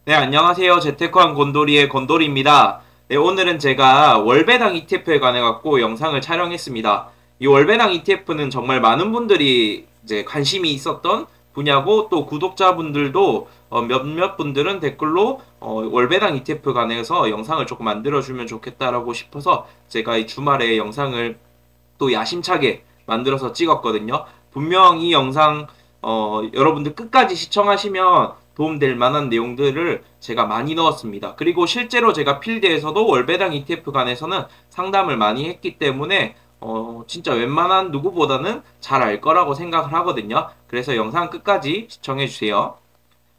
네, 안녕하세요. 재테크왕 곤돌이의 곤돌이입니다. 네, 오늘은 제가 월배당 ETF에 관해 갖고 영상을 촬영했습니다. 이 월배당 ETF는 정말 많은 분들이 이제 관심이 있었던 분야고, 또 구독자분들도 몇몇 분들은 댓글로 월배당 ETF 관해서 영상을 조금 만들어주면 좋겠다라고 싶어서 제가 이 주말에 영상을 또 야심차게 만들어서 찍었거든요. 분명 이 영상 여러분들 끝까지 시청하시면 도움될 만한 내용들을 제가 많이 넣었습니다. 그리고 실제로 제가 필드에서도 월배당 ETF 관해서는 상담을 많이 했기 때문에 진짜 웬만한 누구보다는 잘 알 거라고 생각을 하거든요. 그래서 영상 끝까지 시청해 주세요.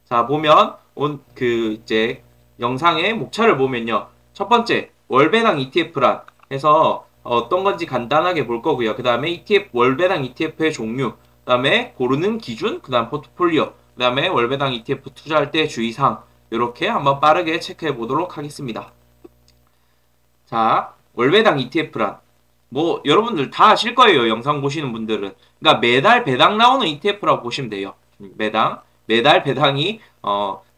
자, 보면 이제 영상의 목차를 보면요. 첫 번째, 월배당 ETF란 해서 어떤 건지 간단하게 볼 거고요. 그 다음에 ETF, 월배당 ETF의 종류, 그 다음에 고르는 기준, 그 다음 포트폴리오, 그 다음에 월배당 ETF 투자할 때 주의사항, 이렇게 한번 빠르게 체크해 보도록 하겠습니다. 자, 월배당 ETF란 뭐 여러분들 다 아실 거예요. 영상 보시는 분들은. 그러니까 매달 배당 나오는 ETF라고 보시면 돼요. 매달 배당이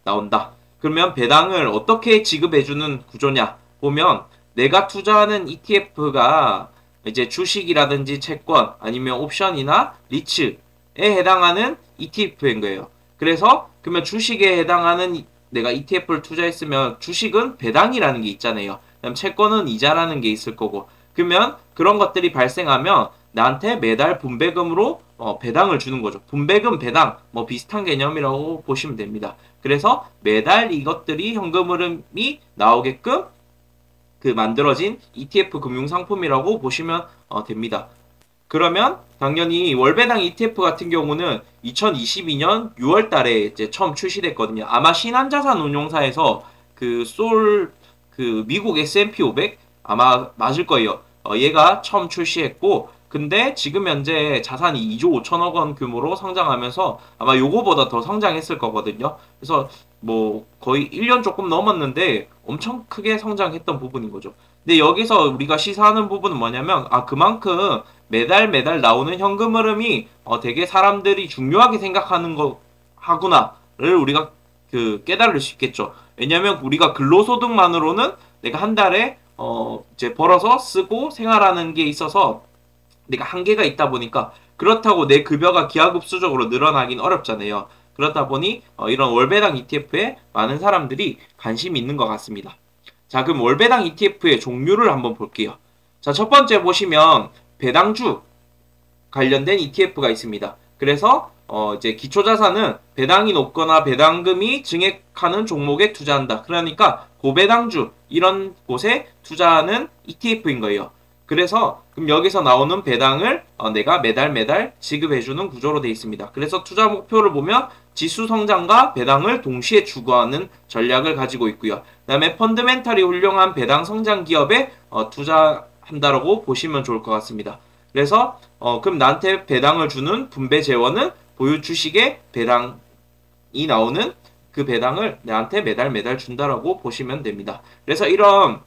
나온다. 그러면 배당을 어떻게 지급해주는 구조냐 보면, 내가 투자하는 ETF가 이제 주식이라든지 채권 아니면 옵션이나 리츠에 해당하는 ETF인 거예요. 그래서 그러면 주식에 해당하는 내가 ETF를 투자했으면 주식은 배당이라는 게 있잖아요. 그다음 채권은 이자라는 게 있을 거고, 그러면 그런 것들이 발생하면 나한테 매달 분배금으로 배당을 주는 거죠. 분배금 배당 뭐 비슷한 개념이라고 보시면 됩니다. 그래서 매달 이것들이 현금 흐름이 나오게끔 그 만들어진 ETF 금융상품이라고 보시면 됩니다. 그러면 당연히 월배당 ETF 같은 경우는 2022년 6월 달에 이제 처음 출시됐거든요. 아마 신한자산운용사에서 그 미국 S&P 500 아마 맞을 거예요. 얘가 처음 출시했고, 근데 지금 현재 자산이 2조 5천억 원 규모로 성장하면서 아마 요거보다 더 성장했을 거거든요. 그래서 뭐 거의 1년 조금 넘었는데 엄청 크게 성장했던 부분인 거죠. 근데 여기서 우리가 시사하는 부분은 뭐냐면, 그만큼 매달 매달 나오는 현금 흐름이 되게 사람들이 중요하게 생각하는 거 하구나를 우리가 깨달을 수 있겠죠. 왜냐면 우리가 근로소득만으로는 내가 한 달에 이제 벌어서 쓰고 생활하는 게 있어서 내가 한계가 있다 보니까, 그렇다고 내 급여가 기하급수적으로 늘어나긴 어렵잖아요. 그렇다 보니 이런 월배당 ETF에 많은 사람들이 관심이 있는 것 같습니다. 자, 그럼 월배당 ETF의 종류를 한번 볼게요. 자, 첫 번째 보시면 배당주 관련된 ETF가 있습니다. 그래서 이제 기초자산은 배당이 높거나 배당금이 증액하는 종목에 투자한다. 그러니까 고배당주 이런 곳에 투자하는 ETF인 거예요. 그래서 그럼 여기서 나오는 배당을 내가 매달 지급해주는 구조로 되어 있습니다. 그래서 투자 목표를 보면 지수 성장과 배당을 동시에 추구하는 전략을 가지고 있고요. 그 다음에 펀드멘탈이 훌륭한 배당 성장 기업에 투자한다라고 보시면 좋을 것 같습니다. 그래서 그럼 나한테 배당을 주는 분배 재원은 보유 주식의 배당이 나오는 그 배당을 나한테 매달 준다라고 보시면 됩니다. 그래서 이런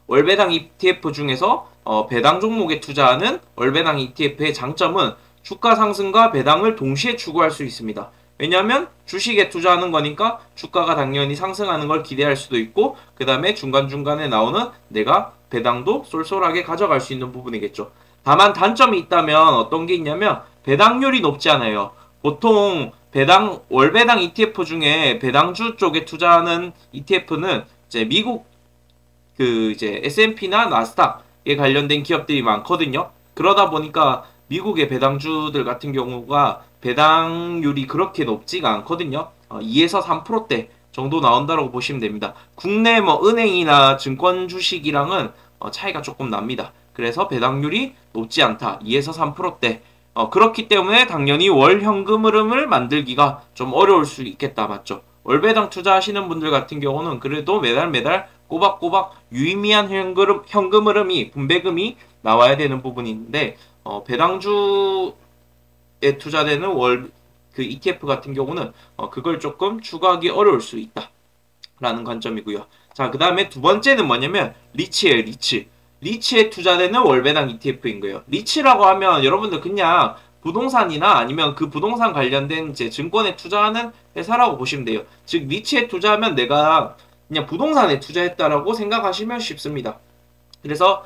월배당 ETF 중에서 배당 종목에 투자하는 월배당 ETF의 장점은 주가 상승과 배당을 동시에 추구할 수 있습니다. 왜냐하면 주식에 투자하는 거니까 주가가 당연히 상승하는 걸 기대할 수도 있고, 그 다음에 중간중간에 나오는 내가 배당도 쏠쏠하게 가져갈 수 있는 부분이겠죠. 다만 단점이 있다면 어떤 게 있냐면 배당률이 높지 않아요. 보통 월배당 ETF 중에 배당주 쪽에 투자하는 ETF는 이제 미국 이제 S&P나 나스닥에 관련된 기업들이 많거든요. 그러다 보니까 미국의 배당주들 같은 경우가 배당률이 그렇게 높지가 않거든요. 2에서 3%대 정도 나온다고 보시면 됩니다. 국내 뭐 은행이나 증권 주식이랑은 차이가 조금 납니다. 그래서 배당률이 높지 않다. 2에서 3%대. 그렇기 때문에 당연히 월 현금 흐름을 만들기가 좀 어려울 수 있겠다. 맞죠? 월배당 투자하시는 분들 같은 경우는 그래도 매달 꼬박꼬박 유의미한 현금 흐름이, 분배금이 나와야 되는 부분이 있는데, 배당주에 투자되는 그 ETF 같은 경우는 그걸 조금 추가하기 어려울 수 있다. 라는 관점이고요. 자, 그 다음에 두 번째는 뭐냐면 리츠예요. 리츠에 투자되는 월배당 ETF인 거예요. 리츠라고 하면 여러분들 그냥 부동산이나 아니면 그 부동산 관련된 이제 증권에 투자하는 회사라고 보시면 돼요. 즉 리츠에 투자하면 내가 그냥 부동산에 투자했다라고 생각하시면 쉽습니다. 그래서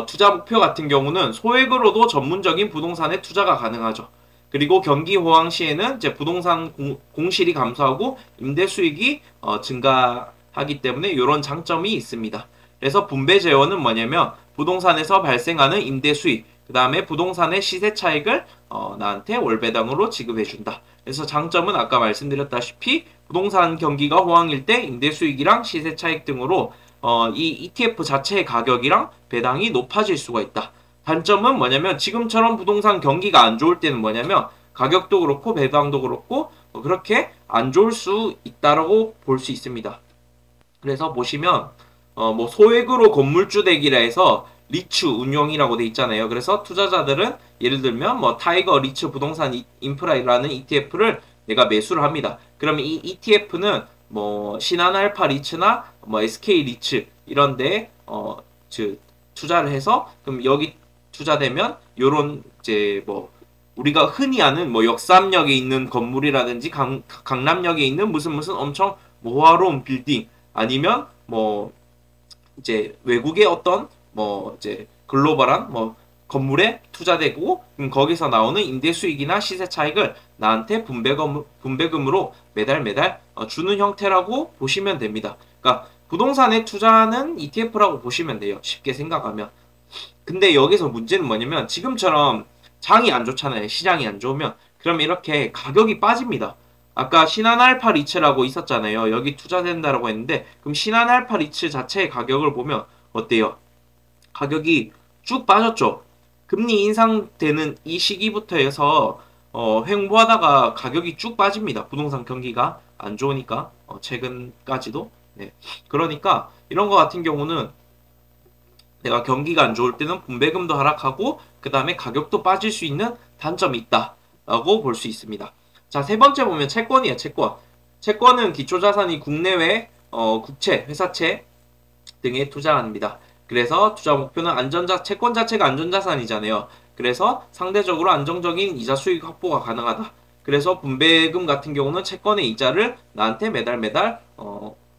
투자 목표 같은 경우는 소액으로도 전문적인 부동산에 투자가 가능하죠. 그리고 경기 호황 시에는 이제 부동산 공실이 감소하고 임대 수익이 증가하기 때문에 이런 장점이 있습니다. 그래서 분배 재원은 뭐냐면 부동산에서 발생하는 임대 수익, 그 다음에 부동산의 시세 차익을 나한테 월배당으로 지급해준다. 그래서 장점은 아까 말씀드렸다시피 부동산 경기가 호황일 때 임대 수익이랑 시세 차익 등으로 이 ETF 자체의 가격이랑 배당이 높아질 수가 있다. 단점은 뭐냐면 지금처럼 부동산 경기가 안 좋을 때는 뭐냐면 가격도 그렇고 배당도 그렇고 그렇게 안 좋을 수 있다라고 볼 수 있습니다. 그래서 보시면 뭐 소액으로 건물주 대기라 해서 리츠 운용이라고 돼 있잖아요. 그래서 투자자들은 예를 들면 뭐 타이거 리츠 부동산 인프라라는 ETF를 내가 매수를 합니다. 그러면 이 ETF는 뭐 신한알파 리츠나 뭐 SK 리츠 이런데 투자를 해서 그럼 여기 투자되면 요런 이제 뭐 우리가 흔히 아는 뭐 역삼역에 있는 건물이라든지 강남역에 있는 무슨 엄청 모화로운 빌딩 아니면 뭐 이제 외국의 어떤 뭐 이제 글로벌한 뭐 건물에 투자되고 거기서 나오는 임대 수익이나 시세 차익을 나한테 분배금으로 매달 주는 형태라고 보시면 됩니다. 그러니까 부동산에 투자하는 ETF라고 보시면 돼요. 쉽게 생각하면. 근데 여기서 문제는 뭐냐면 지금처럼 장이 안 좋잖아요. 시장이 안 좋으면 그럼 이렇게 가격이 빠집니다. 아까 신한알파 리츠라고 있었잖아요. 여기 투자된다라고 했는데 그럼 신한알파 리츠 자체의 가격을 보면 어때요? 가격이 쭉 빠졌죠. 금리 인상되는 이 시기부터 해서 횡보하다가 가격이 쭉 빠집니다. 부동산 경기가 안 좋으니까 최근까지도. 네. 그러니까 이런 거 같은 경우는 내가 경기가 안 좋을 때는 분배금도 하락하고 그 다음에 가격도 빠질 수 있는 단점이 있다라고 볼 수 있습니다. 자, 세 번째 보면 채권이에요. 채권. 채권은 기초자산이 국내외 국채, 회사채 등에 투자합니다. 그래서 투자 목표는 채권 자체가 안전자산이잖아요. 그래서 상대적으로 안정적인 이자 수익 확보가 가능하다. 그래서 분배금 같은 경우는 채권의 이자를 나한테 매달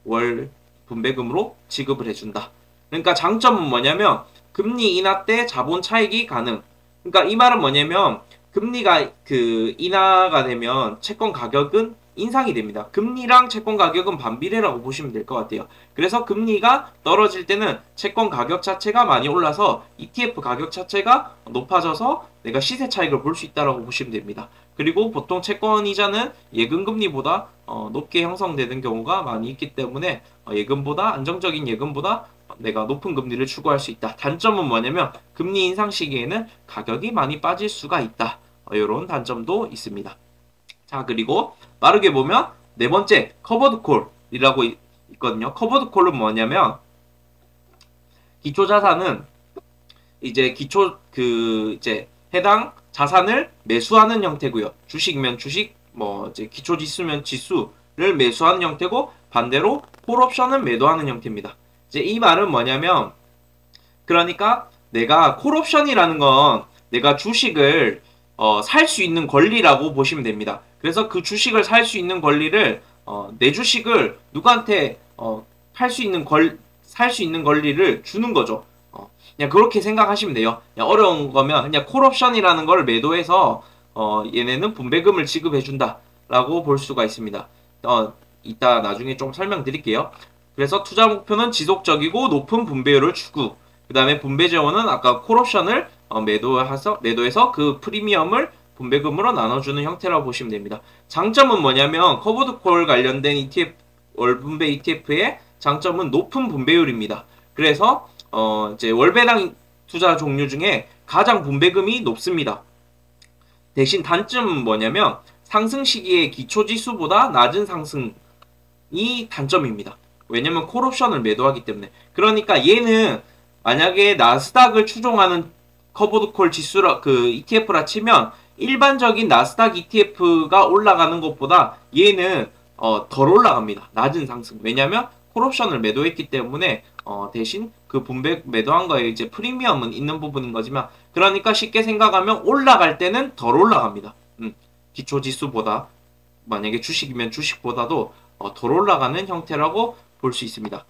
월 분배금으로 지급을 해준다. 그러니까 장점은 뭐냐면 금리 인하 때 자본 차익이 가능. 그러니까 이 말은 뭐냐면 금리가 인하가 되면 채권 가격은 인상이 됩니다. 금리랑 채권 가격은 반비례라고 보시면 될 것 같아요. 그래서 금리가 떨어질 때는 채권 가격 자체가 많이 올라서 ETF 가격 자체가 높아져서 내가 시세 차익을 볼 수 있다고 보시면 됩니다. 그리고 보통 채권 이자는 예금 금리보다 높게 형성되는 경우가 많이 있기 때문에 안정적인 예금보다 내가 높은 금리를 추구할 수 있다. 단점은 뭐냐면 금리 인상 시기에는 가격이 많이 빠질 수가 있다. 이런 단점도 있습니다. 자, 그리고 빠르게 보면 네 번째 커버드 콜이라고 있거든요. 커버드 콜은 뭐냐면 기초 자산은 이제 해당 자산을 매수하는 형태고요. 주식이면 주식, 뭐 이제 기초 지수면 지수를 매수하는 형태고 반대로 콜 옵션은 매도하는 형태입니다. 이제 이 말은 뭐냐면 그러니까 내가 콜 옵션이라는 건 내가 주식을 살 수 있는 권리라고 보시면 됩니다. 그래서 그 주식을 살 수 있는 권리를 내 주식을 누구한테 살 수 있는 권리를 주는 거죠. 그냥 그렇게 생각하시면 돼요. 그냥 어려운 거면 그냥 콜 옵션이라는 걸 매도해서 얘네는 분배금을 지급해 준다라고 볼 수가 있습니다. 이따 나중에 좀 설명드릴게요. 그래서 투자 목표는 지속적이고 높은 분배율을 추구. 그 다음에 분배 재원은 아까 콜 옵션을 매도해서 그 프리미엄을 분배금으로 나눠주는 형태라고 보시면 됩니다. 장점은 뭐냐면 커버드 콜 관련된 ETF, 월분배 ETF의 장점은 높은 분배율입니다. 그래서 이제 월배당 투자 종류 중에 가장 분배금이 높습니다. 대신 단점은 뭐냐면 상승 시기에 기초 지수보다 낮은 상승이 단점입니다. 왜냐면 콜옵션을 매도하기 때문에. 그러니까 얘는 만약에 나스닥을 추종하는 커버드 콜 지수라 ETF라 치면 일반적인 나스닥 ETF가 올라가는 것보다 얘는 덜 올라갑니다. 낮은 상승. 왜냐면 콜옵션을 매도했기 때문에 대신 그 분배 매도한 거에 이제 프리미엄은 있는 부분인 거지만 그러니까 쉽게 생각하면 올라갈 때는 덜 올라갑니다. 기초 지수보다. 만약에 주식이면 주식보다도 덜 올라가는 형태라고 볼 수 있습니다.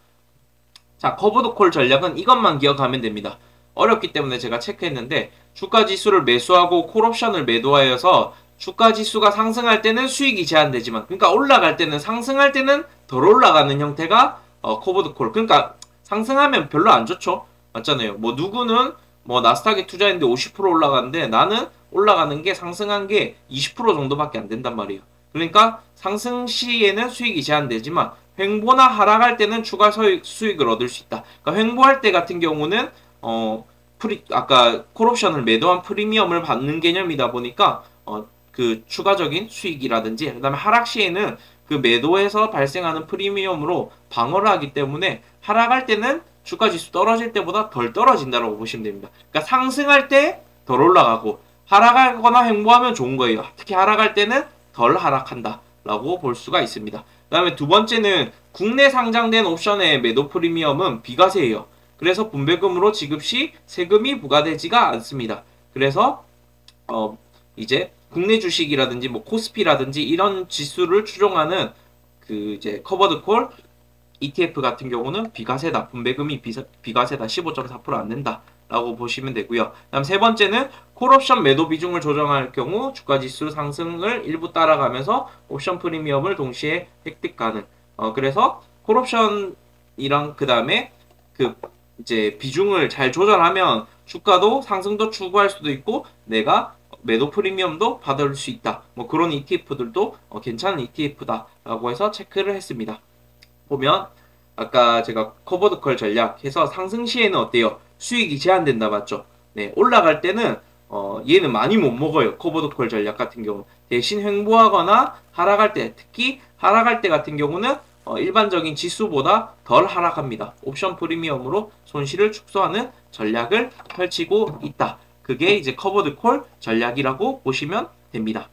자, 커버드 콜 전략은 이것만 기억하면 됩니다. 어렵기 때문에 제가 체크했는데 주가 지수를 매수하고 콜옵션을 매도하여서 주가 지수가 상승할 때는 수익이 제한되지만, 그러니까 올라갈 때는, 상승할 때는 덜 올라가는 형태가 커버드 콜. 그러니까 상승하면 별로 안 좋죠. 맞잖아요. 뭐 누구는 뭐 나스닥에 투자했는데 50% 올라가는데 나는 올라가는 게, 상승한 게 20% 정도밖에 안 된단 말이에요. 그러니까 상승 시에는 수익이 제한되지만 횡보나 하락할 때는 추가 수익을 얻을 수 있다. 그러니까 횡보할 때 같은 경우는 아까 콜옵션을 매도한 프리미엄을 받는 개념이다 보니까 그 추가적인 수익이라든지, 그다음에 하락 시에는 그 매도에서 발생하는 프리미엄으로 방어를 하기 때문에 하락할 때는 주가 지수 떨어질 때보다 덜 떨어진다고 보시면 됩니다. 그러니까 상승할 때 덜 올라가고 하락하거나 횡보하면 좋은 거예요. 특히 하락할 때는 덜 하락한다 라고 볼 수가 있습니다. 그 다음에 두 번째는 국내 상장된 옵션의 매도 프리미엄은 비과세예요. 그래서 분배금으로 지급 시 세금이 부과되지가 않습니다. 그래서 이제 국내 주식이라든지 뭐 코스피라든지 이런 지수를 추종하는 그 이제 커버드 콜 ETF 같은 경우는 비과세다. 분배금이 비과세다. 15.4% 안 낸다 라고 보시면 되고요. 다음 세 번째는 콜옵션 매도 비중을 조정할 경우 주가지수 상승을 일부 따라가면서 옵션 프리미엄을 동시에 획득 가능. 그래서 콜옵션이랑 그 다음에 그 이제 비중을 잘 조절하면 주가도 상승도 추구할 수도 있고 내가 매도 프리미엄도 받을 수 있다. 뭐 그런 ETF들도 괜찮은 ETF다라고 해서 체크를 했습니다. 보면 아까 제가 커버드컬 전략 해서 상승 시에는 어때요? 수익이 제한된다 맞죠? 네, 올라갈 때는 얘는 많이 못 먹어요. 커버드콜 전략 같은 경우. 대신 횡보하거나 하락할 때, 특히 하락할 때 같은 경우는 일반적인 지수보다 덜 하락합니다. 옵션 프리미엄으로 손실을 축소하는 전략을 펼치고 있다. 그게 이제 커버드콜 전략이라고 보시면 됩니다.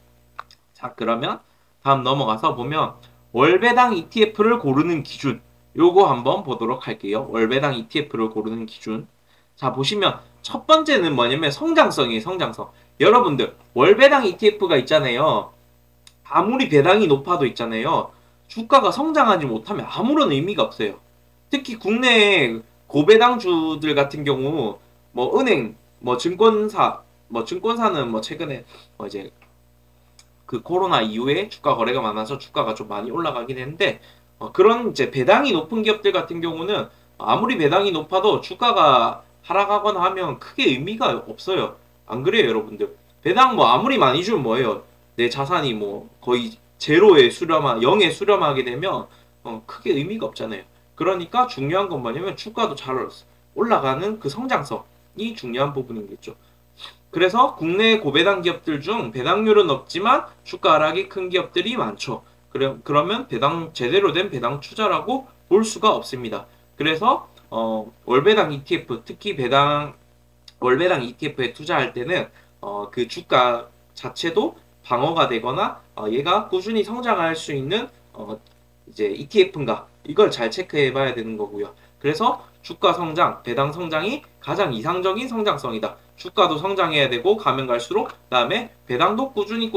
자, 그러면 다음 넘어가서 보면 월배당 ETF를 고르는 기준, 요거 한번 보도록 할게요. 월배당 ETF를 고르는 기준. 자, 보시면 첫 번째는 뭐냐면 성장성이에요. 성장성. 여러분들 월배당 ETF가 있잖아요. 아무리 배당이 높아도 있잖아요. 주가가 성장하지 못하면 아무런 의미가 없어요. 특히 국내 고배당주들 같은 경우 뭐 은행, 뭐 증권사는 뭐 최근에 이제 그 코로나 이후에 주가 거래가 많아서 주가가 좀 많이 올라가긴 했는데 그런 이제 배당이 높은 기업들 같은 경우는 아무리 배당이 높아도 주가가 하락하거나 하면 크게 의미가 없어요. 안 그래요, 여러분들? 배당 뭐 아무리 많이 주면 뭐예요? 내 자산이 뭐 거의 제로에 수렴하, 0에 수렴하게 되면 크게 의미가 없잖아요. 그러니까 중요한 건 뭐냐면 주가도 잘 올라가는 그 성장성이 중요한 부분이겠죠. 그래서 국내 고배당 기업들 중 배당률은 높지만 주가 하락이 큰 기업들이 많죠. 그러면 제대로 된 배당 투자라고 볼 수가 없습니다. 그래서 월배당 ETF, 특히 월배당 ETF에 투자할 때는 그 주가 자체도 방어가 되거나 얘가 꾸준히 성장할 수 있는 이제 ETF인가 이걸 잘 체크해 봐야 되는 거고요. 그래서 주가 성장, 배당 성장이 가장 이상적인 성장성이다. 주가도 성장해야 되고 가면 갈수록 그다음에 배당도 꾸준히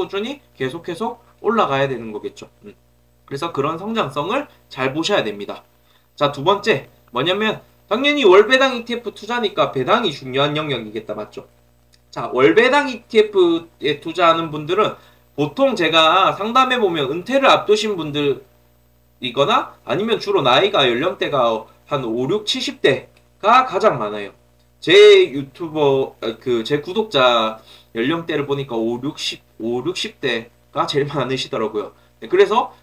계속 올라가야 되는 거겠죠. 그래서 그런 성장성을 잘 보셔야 됩니다. 자, 두 번째 뭐냐면 당연히 월배당 ETF 투자니까 배당이 중요한 영역이겠다. 맞죠? 자, 월배당 ETF에 투자하는 분들은 보통 제가 상담해보면 은퇴를 앞두신 분들이거나 아니면 주로 나이가 연령대가 한 5, 6, 70대가 가장 많아요. 제 제 구독자 연령대를 보니까 5, 60대가 제일 많으시더라고요. 네, 그래서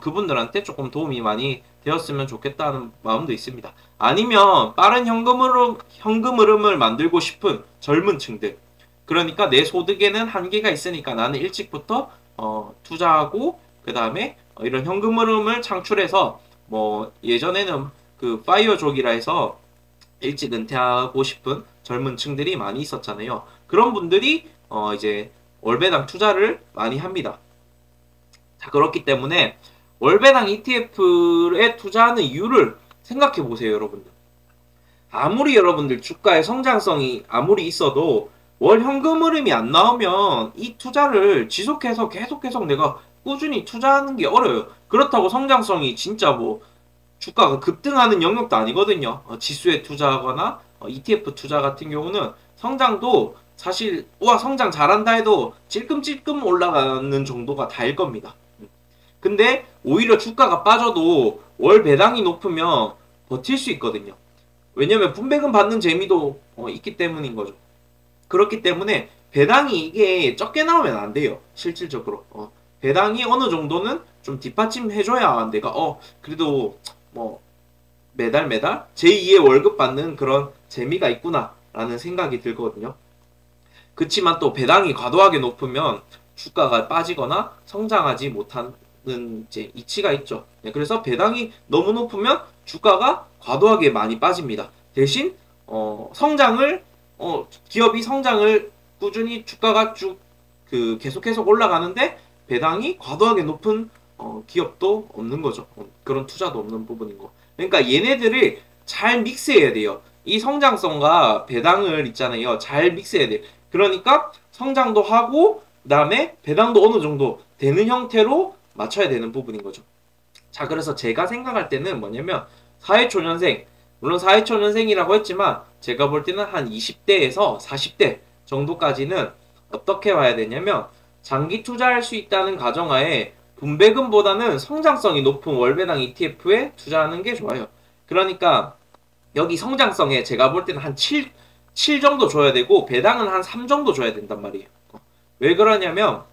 그분들한테 조금 도움이 많이 되었으면 좋겠다는 마음도 있습니다. 아니면 빠른 현금 흐름을 만들고 싶은 젊은 층들. 그러니까 내 소득에는 한계가 있으니까 나는 일찍부터 투자하고 그 다음에 이런 현금 흐름을 창출해서 뭐 예전에는 그 파이어족이라 해서 일찍 은퇴하고 싶은 젊은 층들이 많이 있었잖아요. 그런 분들이 이제 월배당 투자를 많이 합니다. 자, 그렇기 때문에 월배당 ETF에 투자하는 이유를 생각해 보세요, 여러분들. 아무리 여러분들 주가의 성장성이 아무리 있어도 월 현금 흐름이 안 나오면 이 투자를 지속해서 계속 내가 꾸준히 투자하는 게 어려워요. 그렇다고 성장성이 진짜 뭐 주가가 급등하는 영역도 아니거든요. 지수에 투자하거나 ETF 투자 같은 경우는 성장도 사실 우와 성장 잘한다 해도 찔끔찔끔 올라가는 정도가 다일 겁니다. 근데 오히려 주가가 빠져도 월 배당이 높으면 버틸 수 있거든요. 왜냐면 분배금 받는 재미도 있기 때문인 거죠. 그렇기 때문에 배당이 이게 적게 나오면 안 돼요. 실질적으로. 배당이 어느 정도는 좀 뒷받침해줘야 내가 그래도 뭐 매달 매달 제2의 월급 받는 그런 재미가 있구나 라는 생각이 들거든요. 그치만 또 배당이 과도하게 높으면 주가가 빠지거나 성장하지 못하는 이제 이치가 있죠. 네, 그래서 배당이 너무 높으면 주가가 과도하게 많이 빠집니다. 대신 성장을 기업이 성장을 꾸준히 주가가 쭉 계속 올라가는데 배당이 과도하게 높은 기업도 없는 거죠. 그런 투자도 없는 부분인 거. 그러니까 얘네들을 잘 믹스해야 돼요. 이 성장성과 배당을 있잖아요. 잘 믹스해야 돼요. 그러니까 성장도 하고 그다음에 배당도 어느 정도 되는 형태로 맞춰야 되는 부분인 거죠. 자, 그래서 제가 생각할 때는 뭐냐면 사회초년생, 물론 사회초년생이라고 했지만 제가 볼 때는 한 20대에서 40대 정도까지는 어떻게 봐야 되냐면 장기 투자할 수 있다는 가정하에 분배금보다는 성장성이 높은 월배당 ETF에 투자하는 게 좋아요. 그러니까 여기 성장성에 제가 볼 때는 한 7 정도 줘야 되고 배당은 한 3 정도 줘야 된단 말이에요. 왜 그러냐면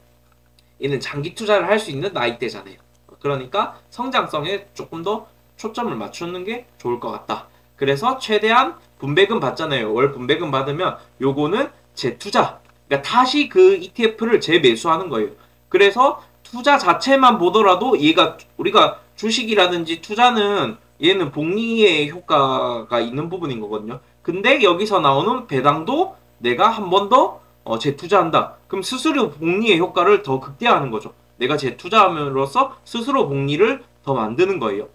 얘는 장기 투자를 할 수 있는 나이대잖아요. 그러니까 성장성에 조금 더 초점을 맞추는 게 좋을 것 같다. 그래서 최대한 분배금 받잖아요. 월 분배금 받으면 요거는 재투자. 그러니까 다시 그 ETF를 재매수하는 거예요. 그래서 투자 자체만 보더라도 얘가 우리가 주식이라든지 투자는 얘는 복리의 효과가 있는 부분인 거거든요. 근데 여기서 나오는 배당도 내가 한 번 더 재투자한다. 그럼 스스로 복리의 효과를 더 극대화하는 거죠. 내가 재투자함으로써 스스로 복리를 더 만드는 거예요.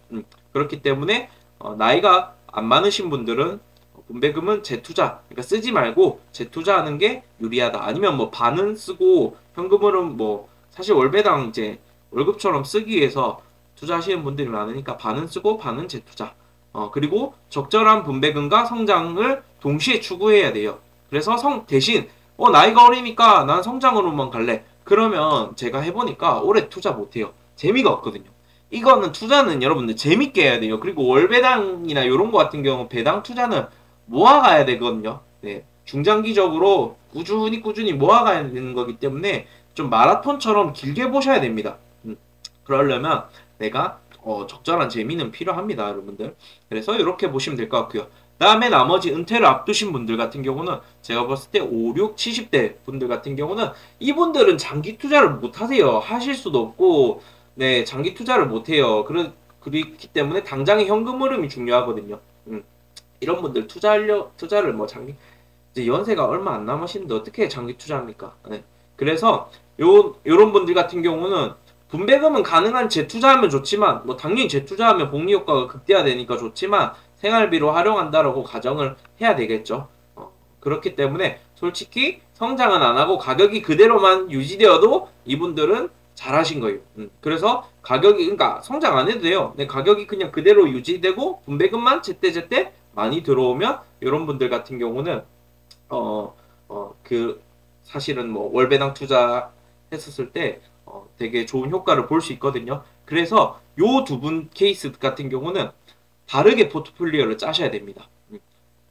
그렇기 때문에 나이가 안 많으신 분들은 분배금은 재투자, 그러니까 쓰지 말고 재투자하는 게 유리하다. 아니면 뭐 반은 쓰고 현금으로 뭐 사실 월배당 이제 월급처럼 쓰기 위해서 투자하시는 분들이 많으니까 반은 쓰고 반은 재투자. 그리고 적절한 분배금과 성장을 동시에 추구해야 돼요. 그래서 대신 나이가 어리니까 난 성장으로만 갈래. 그러면 제가 해보니까 오래 투자 못해요. 재미가 없거든요. 이거는 투자는 여러분들 재밌게 해야 돼요. 그리고 월배당이나 이런 거 같은 경우 배당 투자는 모아가야 되거든요. 네, 중장기적으로 꾸준히 모아가야 되는 거기 때문에 좀 마라톤처럼 길게 보셔야 됩니다. 그러려면 내가 적절한 재미는 필요합니다, 여러분들. 그래서 이렇게 보시면 될 것 같고요. 다음에 나머지 은퇴를 앞두신 분들 같은 경우는 제가 봤을 때 5, 6, 70대 분들 같은 경우는 이분들은 장기 투자를 못 하세요. 하실 수도 없고, 네, 장기 투자를 못 해요. 그렇기 때문에 당장의 현금 흐름이 중요하거든요. 이런 분들 투자를 뭐 이제 연세가 얼마 안 남으시는데 어떻게 장기 투자합니까? 네. 그래서 요런 분들 같은 경우는 분배금은 가능한 재투자하면 좋지만 뭐 당연히 재투자하면 복리 효과가 극대화되니까 좋지만 생활비로 활용한다라고 가정을 해야 되겠죠. 그렇기 때문에 솔직히 성장은 안 하고 가격이 그대로만 유지되어도 이분들은 잘하신 거예요. 그래서 가격이 그러니까 성장 안 해도 돼요. 네, 가격이 그냥 그대로 유지되고 분배금만 제때 많이 들어오면 이런 분들 같은 경우는 사실은 뭐 월배당 투자했었을 때 되게 좋은 효과를 볼 수 있거든요. 그래서 요 두 분 케이스 같은 경우는 다르게 포트폴리오를 짜셔야 됩니다.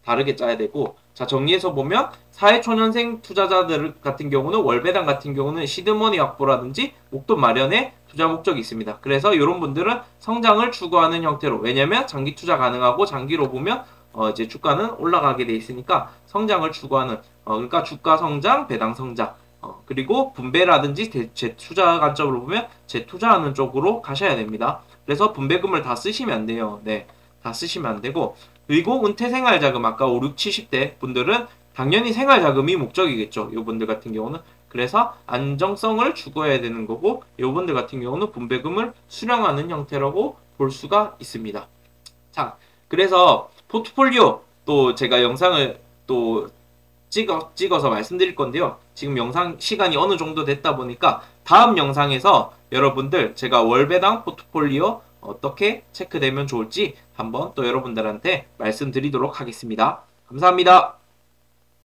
다르게 짜야 되고, 자, 정리해서 보면 사회초년생 투자자들 같은 경우는 월배당 같은 경우는 시드머니 확보라든지 목돈 마련에 투자 목적이 있습니다. 그래서 이런 분들은 성장을 추구하는 형태로, 왜냐면 장기 투자 가능하고 장기로 보면 이제 주가는 올라가게 돼 있으니까 성장을 추구하는 그러니까 주가 성장, 배당 성장, 그리고 분배라든지 재투자 관점으로 보면 재투자하는 쪽으로 가셔야 됩니다. 그래서 분배금을 다 쓰시면 안 돼요. 네, 다 쓰시면 안 되고, 그리고 은퇴생활자금 아까 5, 6, 70대 분들은 당연히 생활자금이 목적이겠죠. 요분들 같은 경우는. 그래서 안정성을 추구해야 되는 거고, 요분들 같은 경우는 분배금을 수령하는 형태라고 볼 수가 있습니다. 자, 그래서 포트폴리오 또 제가 영상을 또 찍어서 말씀드릴 건데요. 지금 영상 시간이 어느 정도 됐다 보니까 다음 영상에서 여러분들 제가 월배당 포트폴리오 어떻게 체크되면 좋을지 한번 또 여러분들한테 말씀드리도록 하겠습니다. 감사합니다.